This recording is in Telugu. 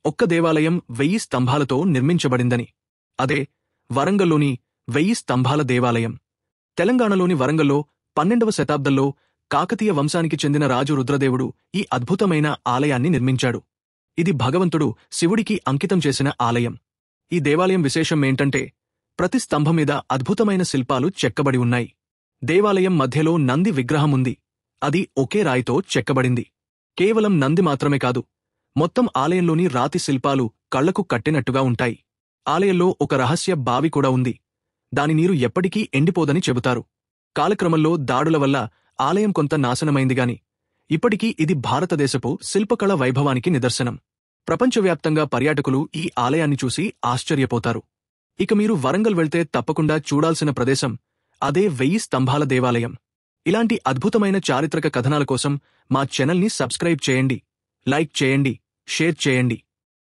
ఒక్క దేవాలయం 1000 స్తంభాలతో నిర్మించబడిందని. అదే వరంగల్లోని 1000 స్తంభాల దేవాలయం. తెలంగాణలోని వరంగల్లో 12వ శతాబ్దంలో కాకతీయ వంశానికి చెందిన రాజు రుద్రదేవుడు ఈ అద్భుతమైన ఆలయాన్ని నిర్మించాడు. ఇది భగవంతుడు శివుడికి అంకితం చేసిన ఆలయం. ఈ దేవాలయం విశేషం ఏంటంటే ప్రతి స్తంభం మీద అద్భుతమైన శిల్పాలు చెక్కబడి ఉన్నాయి. దేవాలయం మధ్యలో నంది విగ్రహముంది. అది ఒకే రాయితో చెక్కబడింది. కేవలం నంది మాత్రమే కాదు, మొత్తం ఆలయంలోని రాతి శిల్పాలు కళ్లకు కట్టినట్టుగా ఉంటాయి. ఆలయంలో ఒక రహస్య బావి కూడా ఉంది. దాని నీరు ఎప్పటికీ ఎండిపోదని చెబుతారు. కాలక్రమంలో దాడుల వల్ల ఆలయం కొంత నాశనమైందిగాని ఇప్పటికీ ఇది భారతదేశపు శిల్పకళ వైభవానికి నిదర్శనం. ప్రపంచవ్యాప్తంగా పర్యాటకులు ఈ ఆలయాన్ని చూసి ఆశ్చర్యపోతారు. ఇక మీరు వరంగల్ వెళ్తే తప్పకుండా చూడాల్సిన ప్రదేశం అదే 1000 స్తంభాల దేవాలయం. ఇలాంటి అద్భుతమైన చారిత్రక కథనాల కోసం మా ఛానల్ని సబ్స్క్రైబ్ చేయండి, లైక్ చేయండి, షేర్ చేయండి.